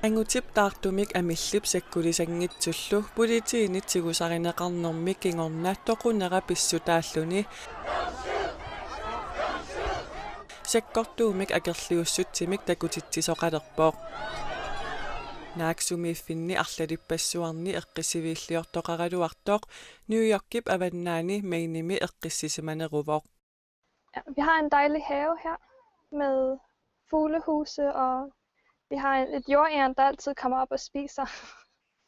Angutip taartumik amillip sakkulisangitsullu politiinitsigusarineqarnermik kingorna toqunera pissutaalluni sakkortuumik akerliussutsimik takutitsisoqalerpoq naaksumiiffinni arlalipassuarni eqqisiviilliortoqaraluartoq New Yorkip avannaani mainimi eqqissisimaneruvoq. Vi har en dejlig have her med fuglehuse, og vi har et jordegern, der altid kommer op og spiser.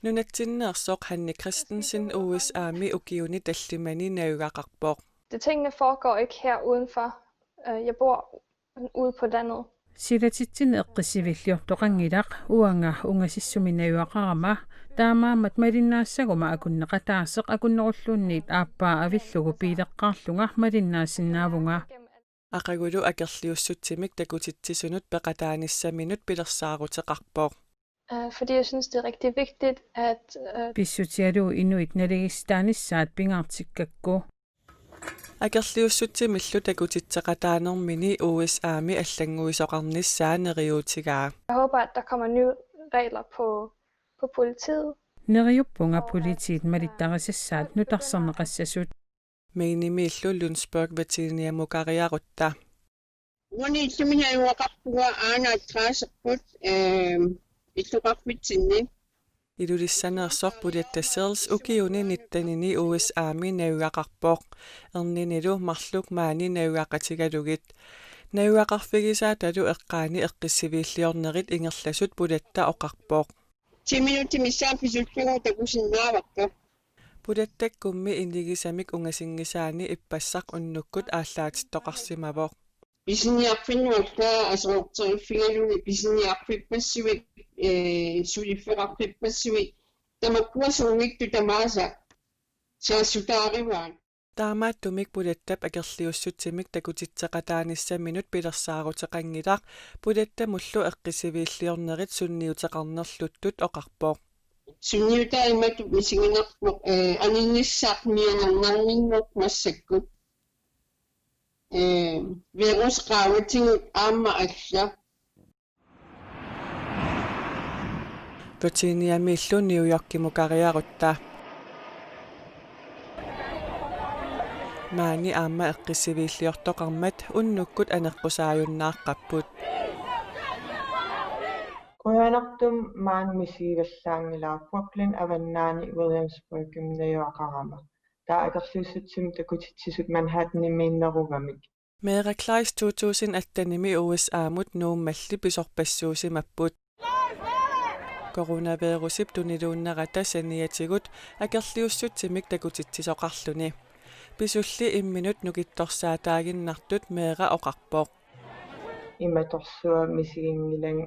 Nunatsinneersoq Hanne Christensen USAmi ukiuni tallimani naugaqarpoq. Tingene foregår ikke her udenfor. Jeg bor ude på landet. Silatitsin eqqisiviilliortoqangilaq uanga ungasissuminajuaqarama taamaamat malinaassaguma akunneqataaseq akunnerulluunniit aappaa avillugu piileqqaarlunga malinnaassinnaavunga Aqagulu akerliussutsimik takutitsisunut peqataanissaminut pilersaaruteqarpoq. Fordi jeg synes, det er rigtig vigtigt, at pissutialu inuit naligistaanissaat pingaartikkakku Akerliussutsimillu takutitseqataanermini USAmi allanguisoqarnissaaneriutigaa. jeg håber, at der kommer nye regler på politiet. neriuppunga politiit malittaqisassaat nutarserneqassasut Mainimillu Lundsburg Vatiniamukariarutta. Uaniitsuminajuaqarpuga aanaattraasaqput illuqarpitsinni Ilulissaneersorput Sales ukiuni nittanini USAmi naugaqarpoq erninilu marluk maani naugaqatigalugit naugaqarfigisaatalu eqqaani eqqissiviilliornerit ingerlasut pulatta oqarpoq. 10 minuutti missaan pisullugu takusinnaavaqqa Pulattakkummi inligisamik ungasingisaani ippassaq unnukkut aallaatittoqarsimavoq. Pisiniarfinnuartaa asororterifigalugi pisiniarpippassivik sulifferarpippassivik tamakkuasuungittu tamaasa saassutaarivaan Taamaattumik pulattap akerliussutsimik takutitseqataanissaminut pilersaaruteqangilaq pulattamullu eqqisiviilliornerit sunniuteqarnerluttut oqarpoq. sunniutaa imattu misinginerpoq aninnissaaqmianarnarminnerp massakkut virusqaavatingut aamma alla Virginiamillu New Yorkimukariarutta. Maani aamma eqqisiviilliortoqarmat unnukkut aneqqusaajunnaaqqupput. Quyanartum maan misiigallaangilaa Brooklyn avannaani Williamsburgim najuaqarama taa akerliussutsim takutitsisut Manhattanimiinnerugамик Mera Kleis 2018 USAmut nuummalli pisorpassuusimapput. Coronavirusip tuniluunnerata saniatigut akerliussutsimik takutitsisoqarluni. Pisulli imminut nukittorsaataaginnartut meera oqarpoq. иматорсуа мисигингилан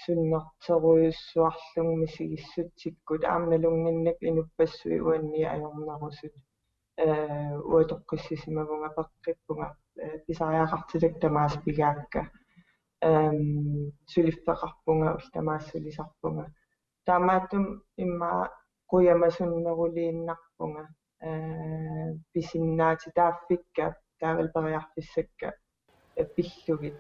суннэртеруйуссуарлуг мисигиссутсиккут аамналунгиннак инуппассуи уанния ajornerusut уатоққиссисимавунга пеққиппунга писариақартилак тамаас пигаакка сулиффеқарпунга ултамаассулисарпунга таамааттум имма қуямасуннерулииннарпунга писиннаати тааффикка таавалпериарфиссакка пиллугит